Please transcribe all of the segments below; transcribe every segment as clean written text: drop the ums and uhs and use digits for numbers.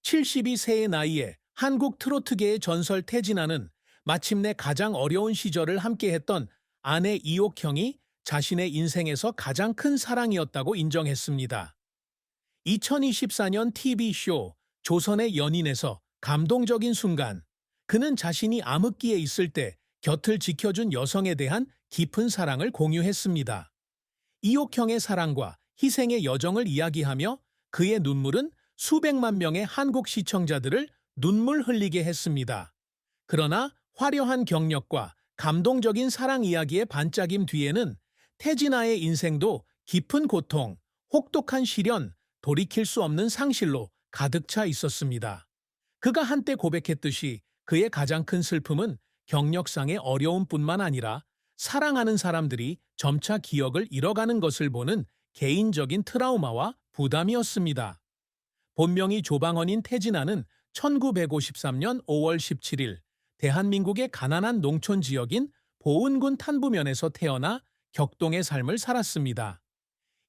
72세의 나이에 한국 트로트계의 전설 태진아는 마침내 가장 어려운 시절을 함께했던 아내 이옥형이 자신의 인생에서 가장 큰 사랑이었다고 인정했습니다. 2024년 TV쇼 조선의 연인에서 감동적인 순간, 그는 자신이 암흑기에 있을 때 곁을 지켜준 여성에 대한 깊은 사랑을 공유했습니다. 이옥형의 사랑과 희생의 여정을 이야기하며 그의 눈물은 수백만 명의 한국 시청자들을 눈물 흘리게 했습니다. 그러나 화려한 경력과 감동적인 사랑 이야기의 반짝임 뒤에는 태진아의 인생도 깊은 고통, 혹독한 시련, 돌이킬 수 없는 상실로 가득 차 있었습니다. 그가 한때 고백했듯이 그의 가장 큰 슬픔은 경력상의 어려움뿐만 아니라 사랑하는 사람들이 점차 기억을 잃어가는 것을 보는 개인적인 트라우마와 부담이었습니다. 본명이 조방헌인 태진아는 1953년 5월 17일 대한민국의 가난한 농촌 지역인 보은군 탄부면에서 태어나 격동의 삶을 살았습니다.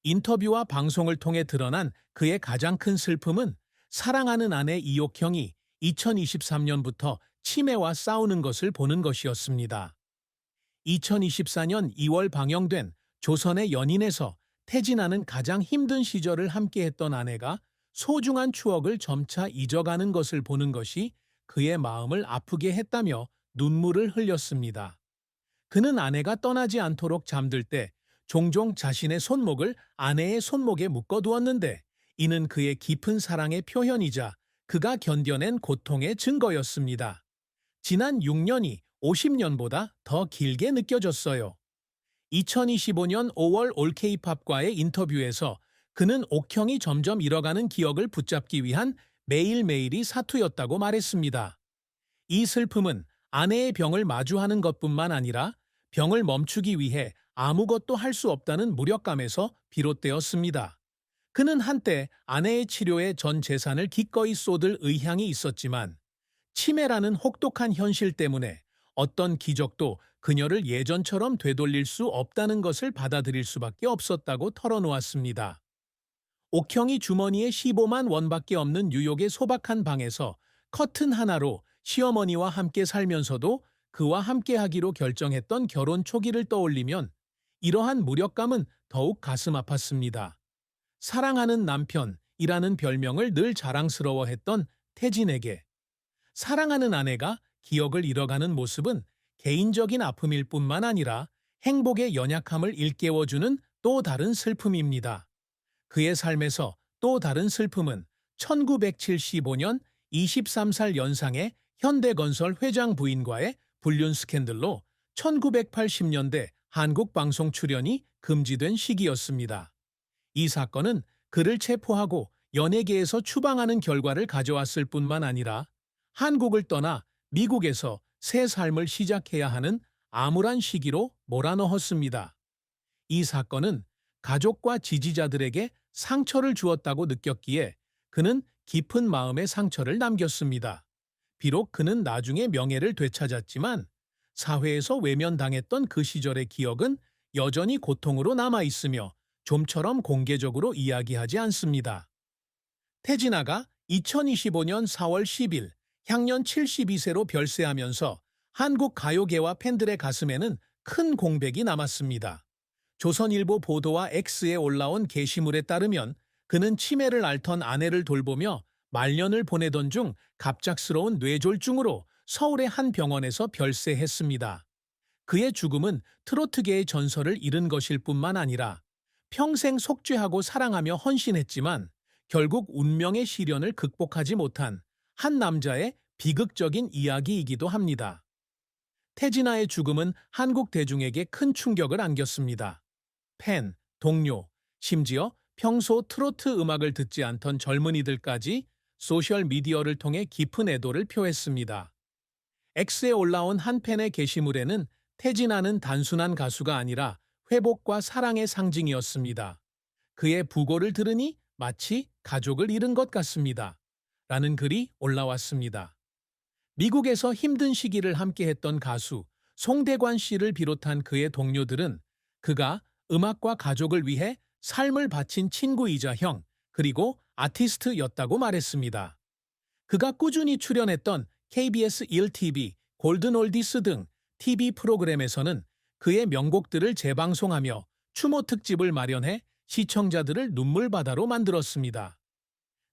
인터뷰와 방송을 통해 드러난 그의 가장 큰 슬픔은 사랑하는 아내 이옥형이 2023년부터 치매와 싸우는 것을 보는 것이었습니다. 2024년 2월 방영된 조선의 연인에서 태진아는 가장 힘든 시절을 함께했던 아내가 소중한 추억을 점차 잊어가는 것을 보는 것이 그의 마음을 아프게 했다며 눈물을 흘렸습니다. 그는 아내가 떠나지 않도록 잠들 때 종종 자신의 손목을 아내의 손목에 묶어두었는데, 이는 그의 깊은 사랑의 표현이자 그가 견뎌낸 고통의 증거였습니다. 지난 6년이 50년보다 더 길게 느껴졌어요. 2025년 5월 올케이팝과의 인터뷰에서 그는 옥형이 점점 잃어가는 기억을 붙잡기 위한 매일매일이 사투였다고 말했습니다. 이 슬픔은 아내의 병을 마주하는 것뿐만 아니라 병을 멈추기 위해 아무것도 할 수 없다는 무력감에서 비롯되었습니다. 그는 한때 아내의 치료에 전 재산을 기꺼이 쏟을 의향이 있었지만 치매라는 혹독한 현실 때문에 어떤 기적도 그녀를 예전처럼 되돌릴 수 없다는 것을 받아들일 수밖에 없었다고 털어놓았습니다. 옥형이 주머니에 15만 원밖에 없는 뉴욕의 소박한 방에서 커튼 하나로 시어머니와 함께 살면서도 그와 함께하기로 결정했던 결혼 초기를 떠올리면 이러한 무력감은 더욱 가슴 아팠습니다. 사랑하는 남편이라는 별명을 늘 자랑스러워했던 태진에게 사랑하는 아내가 기억을 잃어가는 모습은 개인적인 아픔일 뿐만 아니라 행복의 연약함을 일깨워주는 또 다른 슬픔입니다. 그의 삶에서 또 다른 슬픔은 1975년 23살 연상의 현대건설 회장 부인과의 불륜 스캔들로 1980년대 한국 방송 출연이 금지된 시기였습니다. 이 사건은 그를 체포하고 연예계에서 추방하는 결과를 가져왔을 뿐만 아니라 한국을 떠나 미국에서 새 삶을 시작해야 하는 암울한 시기로 몰아넣었습니다. 이 사건은 가족과 지지자들에게 상처를 주었다고 느꼈기에 그는 깊은 마음의 상처를 남겼습니다. 비록 그는 나중에 명예를 되찾았지만 사회에서 외면당했던 그 시절의 기억은 여전히 고통으로 남아있으며 좀처럼 공개적으로 이야기하지 않습니다. 태진아가 2025년 4월 10일 향년 72세로 별세하면서 한국 가요계와 팬들의 가슴에는 큰 공백이 남았습니다. 조선일보 보도와 X에 올라온 게시물에 따르면 그는 치매를 앓던 아내를 돌보며 말년을 보내던 중 갑작스러운 뇌졸중으로 서울의 한 병원에서 별세했습니다. 그의 죽음은 트로트계의 전설을 잃은 것일 뿐만 아니라 평생 속죄하고 사랑하며 헌신했지만 결국 운명의 시련을 극복하지 못한 한 남자의 비극적인 이야기이기도 합니다. 태진아의 죽음은 한국 대중에게 큰 충격을 안겼습니다. 팬, 동료, 심지어 평소 트로트 음악을 듣지 않던 젊은이들까지 소셜미디어를 통해 깊은 애도를 표했습니다. X에 올라온 한 팬의 게시물에는 태진아는 단순한 가수가 아니라 회복과 사랑의 상징이었습니다. 그의 부고를 들으니 마치 가족을 잃은 것 같습니다. 라는 글이 올라왔습니다. 미국에서 힘든 시기를 함께했던 가수 송대관 씨를 비롯한 그의 동료들은 그가 음악과 가족을 위해 삶을 바친 친구이자 형, 그리고 아티스트였다고 말했습니다. 그가 꾸준히 출연했던 KBS 1TV, 골든 올디스 등 TV 프로그램에서는 그의 명곡들을 재방송하며 추모 특집을 마련해 시청자들을 눈물바다로 만들었습니다.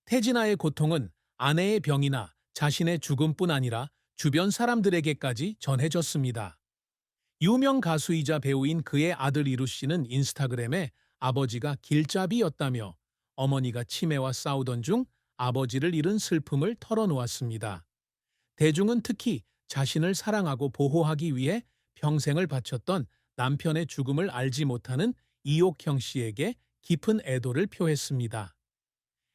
태진아의 고통은 아내의 병이나 자신의 죽음뿐 아니라 주변 사람들에게까지 전해졌습니다. 유명 가수이자 배우인 그의 아들 이루 씨는 인스타그램에 아버지가 길잡이였다며 어머니가 치매와 싸우던 중 아버지를 잃은 슬픔을 털어놓았습니다. 대중은 특히 자신을 사랑하고 보호하기 위해 평생을 바쳤던 남편의 죽음을 알지 못하는 이옥형 씨에게 깊은 애도를 표했습니다.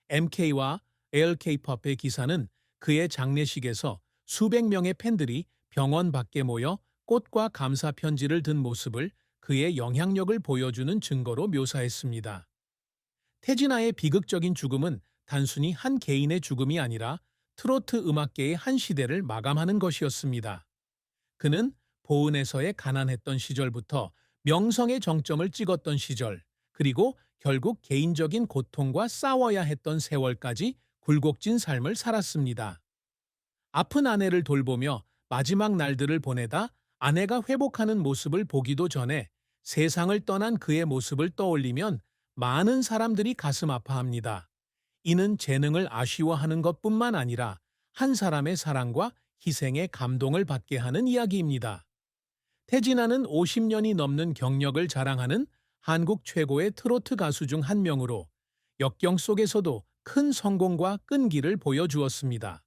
MK와 ALK-팝의 기사는 그의 장례식에서 수백 명의 팬들이 병원 밖에 모여 꽃과 감사 편지를 든 모습을 그의 영향력을 보여주는 증거로 묘사했습니다. 태진아의 비극적인 죽음은 단순히 한 개인의 죽음이 아니라 트로트 음악계의 한 시대를 마감하는 것이었습니다. 그는 보은에서의 가난했던 시절부터 명성의 정점을 찍었던 시절, 그리고 결국 개인적인 고통과 싸워야 했던 세월까지 굴곡진 삶을 살았습니다. 아픈 아내를 돌보며 마지막 날들을 보내다 아내가 회복하는 모습을 보기도 전에 세상을 떠난 그의 모습을 떠올리면 많은 사람들이 가슴 아파합니다. 이는 재능을 아쉬워하는 것뿐만 아니라 한 사람의 사랑과 희생에 감동을 받게 하는 이야기입니다. 태진아는 50년이 넘는 경력을 자랑하는 한국 최고의 트로트 가수 중 한 명으로 역경 속에서도 큰 성공과 끈기를 보여주었습니다.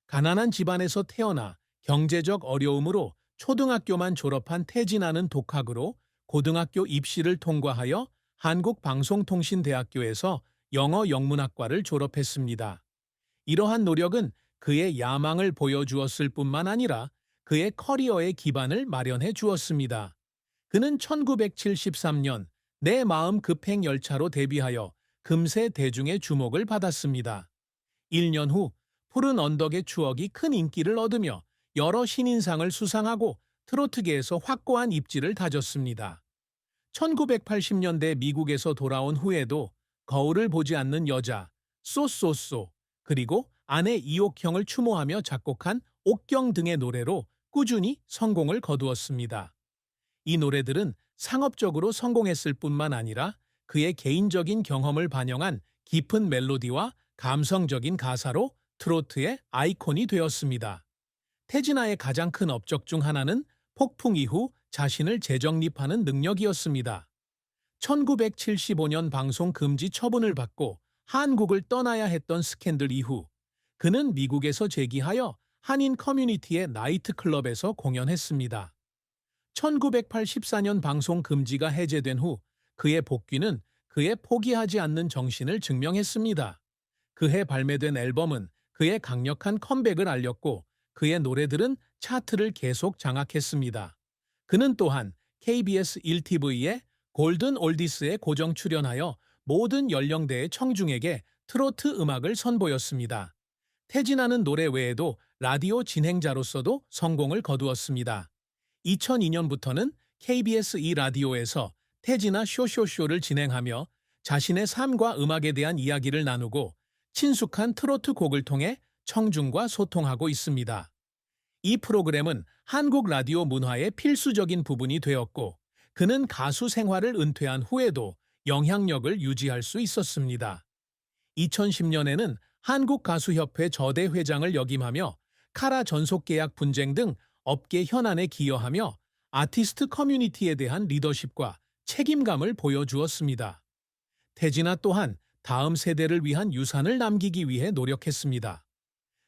가난한 집안에서 태어나 경제적 어려움으로 초등학교만 졸업한 태진아는 독학으로 고등학교 입시를 통과하여 한국방송통신대학교에서 영어 영문학과를 졸업했습니다. 이러한 노력은 그의 야망을 보여주었을 뿐만 아니라 그의 커리어의 기반을 마련해 주었습니다. 그는 1973년 내 마음 급행 열차로 데뷔하여 금세 대중의 주목을 받았습니다. 1년 후 푸른 언덕의 추억이 큰 인기를 얻으며 여러 신인상을 수상하고 트로트계에서 확고한 입지를 다졌습니다. 1980년대 미국에서 돌아온 후에도 거울을 보지 않는 여자, 쏘쏘쏘, 그리고 아내 이옥형을 추모하며 작곡한 옥경 등의 노래로 꾸준히 성공을 거두었습니다. 이 노래들은 상업적으로 성공했을 뿐만 아니라 그의 개인적인 경험을 반영한 깊은 멜로디와 감성적인 가사로 트로트의 아이콘이 되었습니다. 태진아의 가장 큰 업적 중 하나는 폭풍 이후 자신을 재정립하는 능력이었습니다. 1975년 방송 금지 처분을 받고 한국을 떠나야 했던 스캔들 이후 그는 미국에서 재기하여 한인 커뮤니티의 나이트클럽에서 공연했습니다. 1984년 방송 금지가 해제된 후 그의 복귀는 그의 포기하지 않는 정신을 증명했습니다. 그해 발매된 앨범은 그의 강력한 컴백을 알렸고 그의 노래들은 차트를 계속 장악했습니다. 그는 또한 KBS 1TV의 골든 올디스에 고정 출연하여 모든 연령대의 청중에게 트로트 음악을 선보였습니다. 태진아는 노래 외에도 라디오 진행자로서도 성공을 거두었습니다. 2002년부터는 KBS 2라디오에서 태진아 쇼쇼쇼를 진행하며 자신의 삶과 음악에 대한 이야기를 나누고 친숙한 트로트 곡을 통해 청중과 소통하고 있습니다. 이 프로그램은 한국 라디오 문화의 필수적인 부분이 되었고 그는 가수 생활을 은퇴한 후에도 영향력을 유지할 수 있었습니다. 2010년에는 한국가수협회 저대 회장을 역임하며 카라 전속계약 분쟁 등 업계 현안에 기여하며 아티스트 커뮤니티에 대한 리더십과 책임감을 보여주었습니다. 태진아 또한 다음 세대를 위한 유산을 남기기 위해 노력했습니다.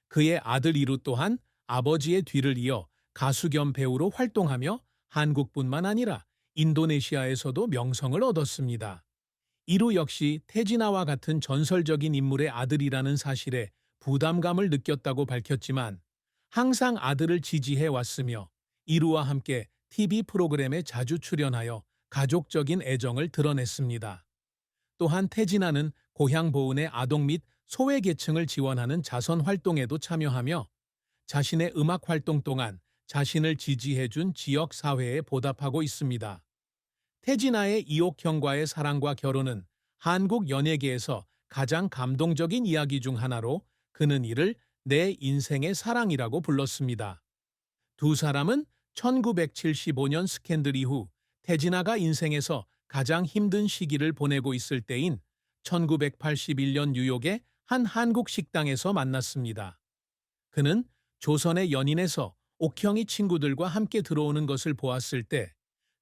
그의 아들 이루 또한 아버지의 뒤를 이어 가수 겸 배우로 활동하며 한국뿐만 아니라 인도네시아에서도 명성을 얻었습니다. 이루 역시 태진아와 같은 전설적인 인물의 아들이라는 사실에 부담감을 느꼈다고 밝혔지만 항상 아들을 지지해 왔으며 이루와 함께 TV 프로그램에 자주 출연하여 가족적인 애정을 드러냈습니다. 또한 태진아는 고향 보은의 아동 및 소외계층을 지원하는 자선 활동에도 참여하며 자신의 음악 활동 동안 자신을 지지해준 지역 사회에 보답하고 있습니다. 태진아의 이옥형과의 사랑과 결혼은 한국 연예계에서 가장 감동적인 이야기 중 하나로 그는 이를 내 인생의 사랑이라고 불렀습니다. 두 사람은 1975년 스캔들 이후 태진아가 인생에서 가장 힘든 시기를 보내고 있을 때인 1981년 뉴욕의 한 한국 식당에서 만났습니다. 그는 조선의 연인에서 옥형이 친구들과 함께 들어오는 것을 보았을 때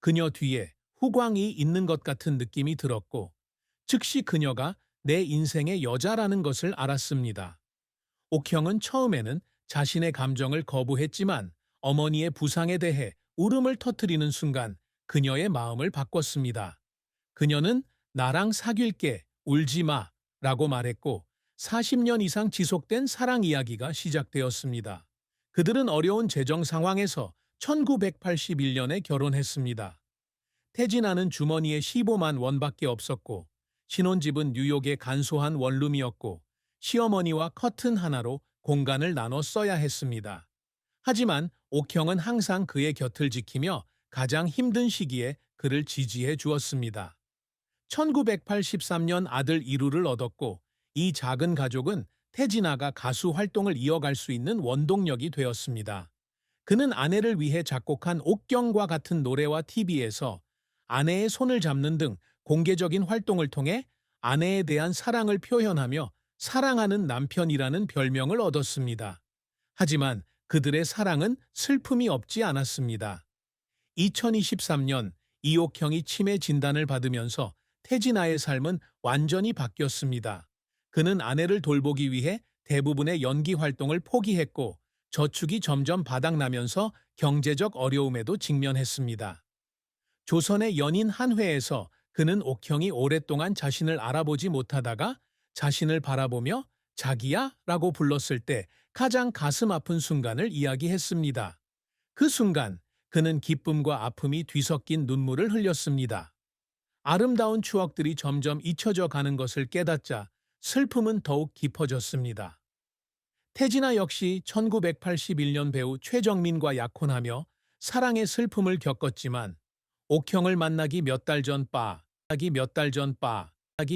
그녀 뒤에 후광이 있는 것 같은 느낌이 들었고 즉시 그녀가 내 인생의 여자라는 것을 알았습니다. 옥형은 처음에는 자신의 감정을 거부했지만 어머니의 부상에 대해 울음을 터뜨리는 순간 그녀의 마음을 바꿨습니다. 그녀는 나랑 사귈게, 울지 마 라고 말했고 40년 이상 지속된 사랑 이야기가 시작되었습니다. 그들은 어려운 재정 상황에서 1981년에 결혼했습니다. 태진아는 주머니에 15만 원밖에 없었고 신혼집은 뉴욕의 간소한 원룸이었고 시어머니와 커튼 하나로 공간을 나눠 써야 했습니다. 하지만 옥형은 항상 그의 곁을 지키며 가장 힘든 시기에 그를 지지해 주었습니다. 1983년 아들 이루를 얻었고 이 작은 가족은 태진아가 가수 활동을 이어갈 수 있는 원동력이 되었습니다. 그는 아내를 위해 작곡한 옥경과 같은 노래와 TV에서 아내의 손을 잡는 등 공개적인 활동을 통해 아내에 대한 사랑을 표현하며 사랑하는 남편이라는 별명을 얻었습니다. 하지만 그들의 사랑은 슬픔이 없지 않았습니다. 2023년 이옥형이 치매 진단을 받으면서 태진아의 삶은 완전히 바뀌었습니다. 그는 아내를 돌보기 위해 대부분의 연기 활동을 포기했고 저축이 점점 바닥나면서 경제적 어려움에도 직면했습니다. 조선의 연인 한 회에서 그는 옥형이 오랫동안 자신을 알아보지 못하다가 자신을 바라보며 자기야 라고 불렀을 때 가장 가슴 아픈 순간을 이야기했습니다. 그 순간 그는 기쁨과 아픔이 뒤섞인 눈물을 흘렸습니다. 아름다운 추억들이 점점 잊혀져 가는 것을 깨닫자 슬픔은 더욱 깊어졌습니다. 태진아 역시 1981년 배우 최정민과 약혼하며 사랑의 슬픔을 겪었지만 옥형을 만나기 몇 달 전